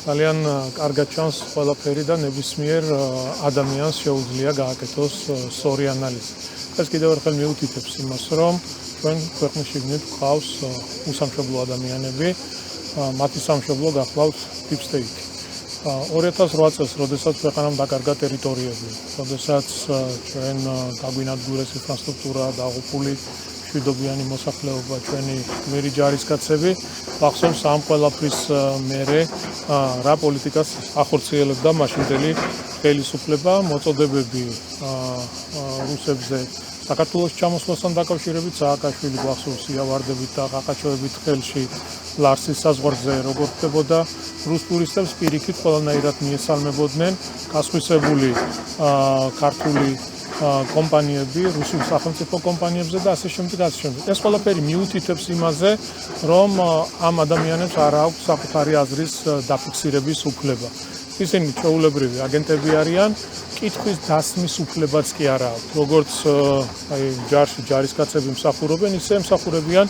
ძალიან კარგად ჩანს ყველაფერი და ნებისმიერ ადამიანს შეუძლია გააკეთოს სწორი ანალიზი. ეს კიდევ ერთხელ მიუთითებს იმას, რომ ჩვენ ქვეყნის შიგნით გვყავს უსამშობლო ადამიანები, მათი სამშობლო გახლავთ deep state. 2008 წელს, როდესაც ქვეყანამ დაკარგა ტერიტორიები, როდესაც ჩვენ გაგვინადგურეს ინფრასტრუქტურა, დაღუპული მშვიდობიანი მოსახლეობა, ჩვენი გმირი ჯარისკაცები, ახსოვს ამ ყველაფრის მერე რა პოლიტიკას ახორციელებდა მაშინდელი ხელისუფლება, მოწოდებები რუსებზე საქართველოს ჩამოსვლასთან დაკავშირებით სააკაშვილი გვახსოვს იავარდებით და ყაყაჩოებით ხელში ლარსის საზღვარზე როგორ ხდებოდა რუს ტურისტებს პირიქით ყველანაირად მიესალმებოდნენ გასხვისებული ქართული კომპანიები, რუსულ სახელმწიფო კომპანიებზე და ასე შემდეგ. ეს ყველაფერი მიუთითებს იმაზე, რომ ამ ადამიანებს არ აქვს საკუთარი აზრის დაფიქსირების უფლება. ისინი ჩვეულებრივი აგენტები არიან, კითხვის დასმის უფლებაც კი არ აქვს. როგორც ჯარში ჯარისკაცები მსახურობენ, ისე მსახურებიან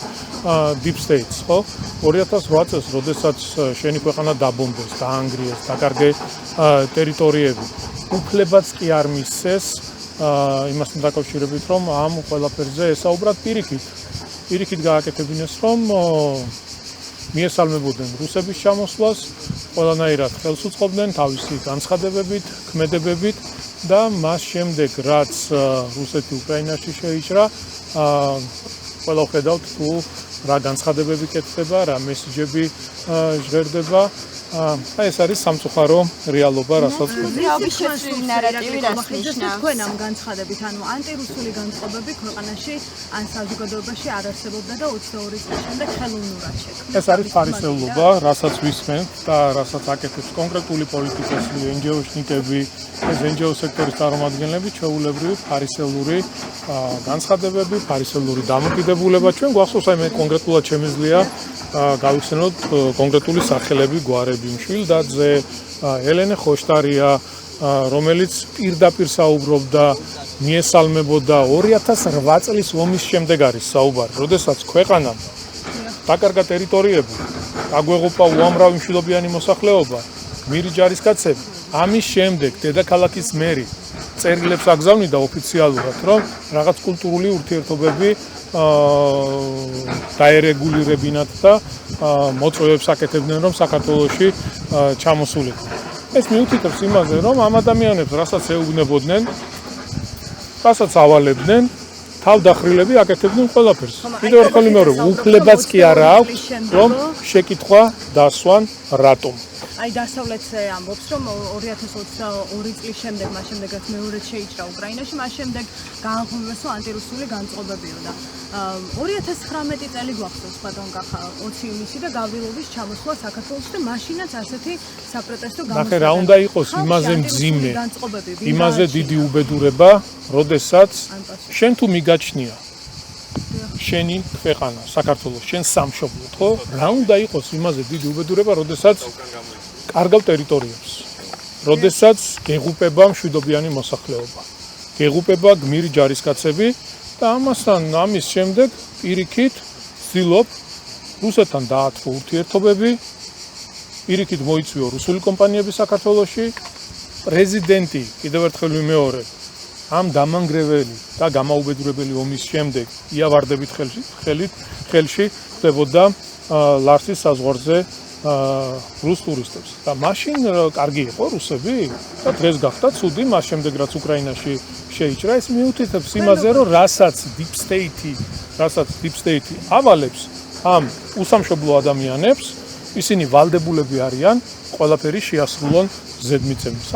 deep states, ხო? 2008 წელს, როდესაც შენი ქვეყანა დაბომბეს, დაანგრიეს, დაკარგე ტერიტორიები, უფლებაც კი არ მისცეს იმასთან დაკავშირებით, რომ ამ ყველაფერზე ესაუბრათ პირიქით გააკეთებინეს, რომ მიესალმებოდნენ რუსების ჩამოსვლას, ყველანაირად ხელს უწყობდნენ თავისი განცხადებებით, ქმედებებით და მას შემდეგ, რაც რუსეთი უკრაინაში შეიჭრა, ყველა ხედავთ თუ რა განცხადებები კეთდება, რა მესიჯები ჟღერდება. ეს არის სამწუხარო რეალობა, რასაც რეალობის შეცვლილი ნარატივი რას ნიშნავს? თქვენ ამ განცხადებით, ანუ ანტირუსული განწყობები ქვეყანაში ან საზოგადოებაში არ არსებობდა და 22 წლის შემდეგ ხელოვნურად შექმნა. ეს არის ფარისეულობა, რასაც ვისმენთ და რასაც აკეთებს კონკრეტული პოლიტიკოსი, NGO-შნიკები, ეს NGO სექტორის წარმომადგენლები, ჩვეულებრივი ფარისეულური განცხადებები, ფარისეულური დამოკიდებულება. ჩვენ გვახსოვს აი მე კონკრეტულად შემიძლია გავიხსენოთ კონკრეტული სახელები გვარები მშვილდაძე, ელენე ხოშტარია, რომელიც პირდაპირ საუბრობდა, მიესალმებოდა 2008 წლის ომის შემდეგ არის საუბარი, როდესაც ქვეყანამ დაკარგა ტერიტორიები, დაგვეღობა უამრავი მშვიდობიანი მოსახლეობა, გმირი ჯარისკაცები. ამის შემდეგ დედაქალაქის მერი წერილებს აგზავნიდა ოფიციალურად, რომ რაღაც კულტურული ურთიერთობები დაერეგულირებინათ და მოწვევებს აკეთებდნენ, რომ საქართველოში ჩამოსულიყვნენ. ეს მიუთითებს იმაზე, რომ ამ ადამიანებს რასაც ეუბნებოდნენ, რასაც ავალებდნენ, თავდახრილები აკეთებდნენ ყველაფერს. კიდევ ერთხელ მეორე, უფლებაც კი არ აქვს, რომ შეკითხვა დასვან რატომ. აი დასავლეთზე ამბობს, რომ 2022 წლის შემდეგ, მას შემდეგ რაც მეორედ შეიჭრა უკრაინაში, მას შემდეგ გააღვივესო ანტირუსული განწყობებიო და 2019 წელი გვახსოვს ბატონ კახა 20 ივნისი და გავრილობის ჩამოსვლა საქართველოში და მაშინაც ასეთი საპროტესტო გამოსვლა. ნახე, რა უნდა იყოს იმაზე მძიმე, იმაზე დიდი უბედურება, როდესაც შენ თუ მიგაჩნია შენი ქვეყანა, საქართველოს, შენ სამშობლო, ხო? რა უნდა იყოს იმაზე დიდი უბედურება, როდესაც კარგავ ტერიტორიებს, როდესაც გეღუპება მშვიდობიანი მოსახლეობა, გეღუპება გმირი ჯარისკაცები და ამის შემდეგ პირიქით ვცდილობ რუსეთთან დაათმო ურთიერთობები, პირიქით მოიწვიო რუსული კომპანიები საქართველოში, პრეზიდენტი კიდევ ერთხელ ვიმეორებ, ამ დამანგრეველი და გამაუბედურებელი ომის შემდეგ იავარდებით ხელში ხდებოდა ლარსის საზღვარზე რუს ტურისტებს. და მაშინ კარგი იყო რუსები და დღეს გახდა ცუდი, მას შემდეგ რაც უკრაინაში შეიჭრა, ეს მიუთითებს იმაზე, რომ რასაც deep state ავალებს ამ უსამშობლო ადამიანებს, ისინი ვალდებულები არიან ყველაფერი შეასრულონ ზედმიწევნით.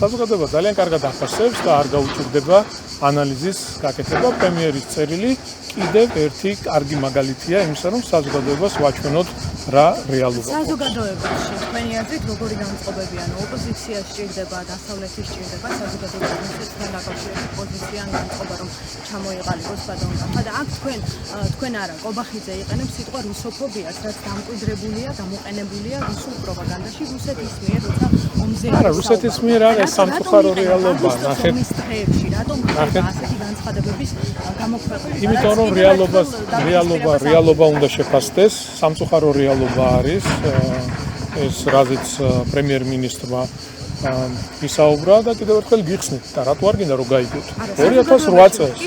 საზოგადოება ძალიან კარგად ახასებს და არ გაუჭირდება ანალიზის გაკეთება. პრემიერის წერილი კიდევ ერთი კარგი მაგალითია იმისა, რომ საზოგადოებას ვაჩვენოთ რა რეალობაა. საზოგადოებაში თქვენი აზრით როგორი განწყობებია? ოპოზიცია სჭირდება, დასავლეთი სჭირდება, საზოგადოებასთან დაკავშირებით პოზიცია ან განწყობა რომ ჩამოეყალიბოს ბატონ კახა და აქ თქვენ არა, კობახიძე იყენებს სიტყვა რუსოფობიას, რაც დამკვიდრებულია, გამოყენებულია რუსულ პროპაგანდაში რუსეთის მიერ, როცა ომზე არა, რუსეთის მიერ არის სამწუხარო რეალობა, ნახეთ. რატომ ასეთი განცხადებების გამოქვეყნება? იმიტომ რომ რეალობა უნდა შეფასდეს, სამწუხარო რეალობა არის ეს რაზეც პრემიერ-მინისტრმა ისაუბრა და კიდევ ერთხელ გიხსნით და რატო არ გინდა რომ გაიგოთ 2008 წელს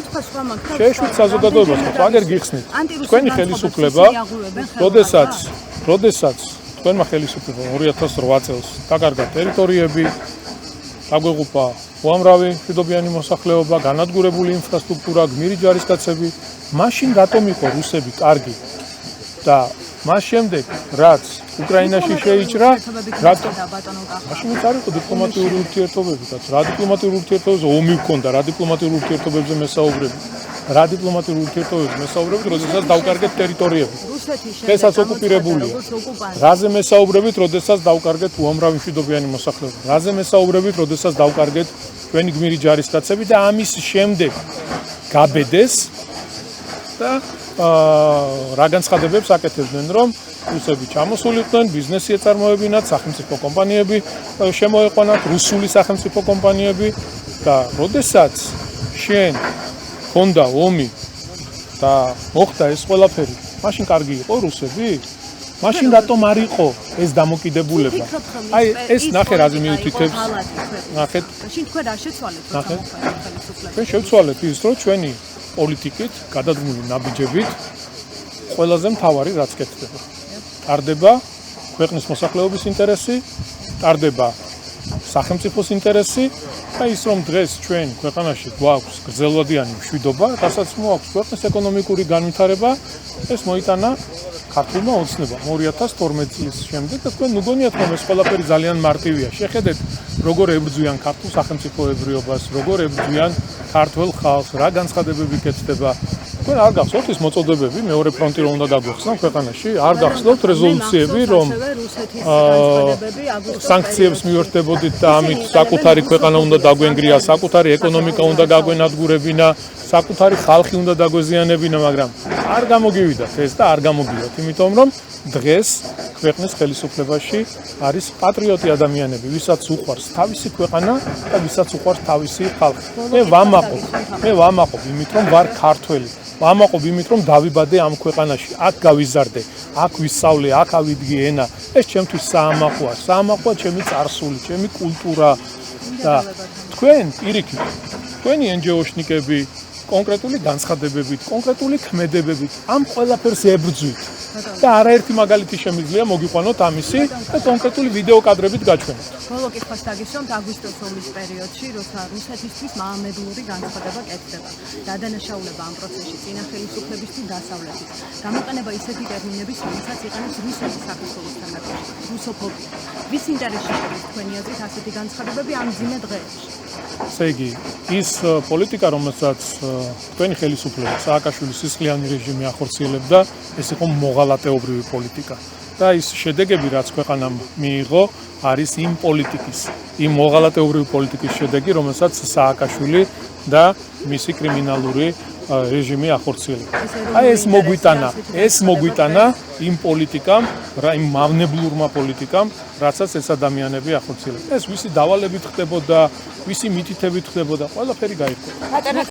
შეეშვით საზოგადოებას ხო აგერ გიხსნით თქვენი ხელისუფლება როდესაც თქვენმა ხელისუფლებამ 2008 წელს დაკარგა ტერიტორიები დაგვეღუპა უამრავი მშვიდობიანი მოსახლეობა განადგურებული ინფრასტრუქტურა გმირი ჯარისკაცები მაშინ რატომ იყო რუსები კარგი და მას შემდეგ რაც უკრაინაში შეიჭრა მაშინ არ იყო დიპლომატიური ურთიერთობები და რა დიპლომატიური ურთიერთობებზე ომი ჰქონდა რა დიპლომატიური ურთიერთობებზე მესაუბრები რა დიპლომატიური ურთიერთობებზე მესაუბრებით როდესაც დავკარგეთ ტერიტორიები დღესაც ოკუპირებულია რაზე მესაუბრებით როდესაც დავკარგეთ უამრავი მშვიდობიანი მოსახლეობა რაზე მესაუბრებით როდესაც დავკარგეთ ჩვენი გმირი ჯარისკაცები და ამის შემდეგ გაბედეს და რა განცხადებებს აკეთებდნენ რომ რუსები ჩამოსულიყვნენ ბიზნესი ეწარმოებინათ სახელმწიფო კომპანიები შემოეყვანათ რუსული სახელმწიფო კომპანიები და როდესაც შენ ჰქონდა ომი და მოხდა ეს ყველაფერი მაშინ კარგი იყო რუსები მაშინ რატომ არ იყო ეს დამოკიდებულება აი ეს ნახე რაზე მიუთითებს ნახეთ შენ თქვენ რა შეცვალეთ ნახეთ ჩვენ შევცვალეთ ის რომ ჩვენი პოლიტიკით გადადგმული ნაბიჯებით ყველაზე მთავარი რაც კეთდება ტარდება ქვეყნის მოსახლეობის ინტერესი ტარდება სახელმწიფოს ინტერესი და ის რომ დღეს ჩვენ ქვეყანაში გვაქვს გრძელვადიანი მშვიდობა რასაც მოაქვს ქვეყნის ეკონომიკური განვითარება ეს მოიტანა ქართულმა ოცნებამ 2012 წლის შემდეგ და თქვენ მგონიათ რომ ეს ყველაფერი ძალიან მარტივია შეხედეთ როგორ ებრძვიან ქართულ სახელმწიფოებრიობას როგორ ებრძვიან ქართულ ხალხს რა განცხადებები კეთდება თქვენ არ გახსოვთ ის მოწოდებები მეორე ფრონტი რომ უნდა გაგვეხსნათ ქვეყანაში არ გახსოვთ რეზოლუციები რომ სანქციებს მიუერთდებოდით და ამით საკუთარი ქვეყანა უნდა დაგვენგრია საკუთარი ეკონომიკა უნდა გაგვენადგურებინა საკუთარი ხალხი უნდა დაგვეზიანებინა მაგრამ არ გამოგივიდათ ეს და არ გამოგივიდათ იმიტომ რომ დღეს ქვეყნის ხელისუფლებაში არის პატრიოტი ადამიანები ვისაც უყვარს თავისი ქვეყანა და ვისაც უყვარს თავისი ხალხი მე ვამაყობ იმით რომ ვარ ქართველი ვამაყობ იმით რომ დავიბადე ამ ქვეყანაში აქ გავიზარდე აქ ვისწავლე აქ ავიდგე ენა ეს ჩემთვის საამაყოა საამაყოა ჩემი წარსული ჩემი კულტურა და თქვენ პირიქით თქვენი NGO-შნიკები კონკრეტული განცხადებებით კონკრეტული ქმედებებით ამ ყველაფერს ებრძვით და არაერთი მაგალითი შემიძლია მოგიყვანოთ ამისი და კონკრეტული ვიდეო კადრებით გაჩვენოთ. ბოლო კითხვას დაგისვამთ აგვისტოს ომის პერიოდში, როცა რუსეთისთვის მაამებლური განცხადება კეთდება. დადანაშაულება ამ პროცესში წინა ხელისუფლებისთვის დასავლეთის. გამოყენება ისეთი ტერმინების, რომელსაც იყენებს რუსეთის საქართველოსთან დაკავშირებით. რუსოფობია. ვის ინტერესში შედის თქვენი აზრით ასეთი განცხადებები ამ მძიმე დღეებში? ესე იგი, ის პოლიტიკა, რომელსაც თქვენი ხელისუფლება სააკაშვილის სისხლიანი რეჟიმი ახორციელებდა, ეს იყო მოღალატეობრივი პოლიტიკა. და ის შედეგები, რაც ქვეყანამ მიიღო, არის იმ პოლიტიკის, იმ მოღალატეობრივი პოლიტიკის შედეგი, რომელსაც სააკაშვილი და მისი კრიმინალური რეჟიმი ახორციელებდა. აი ეს მოგვიტანა იმ პოლიტიკამ, იმ მავნებლურმა პოლიტიკამ, რასაც ეს ადამიანები ახორციელებდნენ. ეს ვისი დავალებით ხდებოდა, ვისი მითითებით ხდებოდა, ყველაფერი გაირკვევა.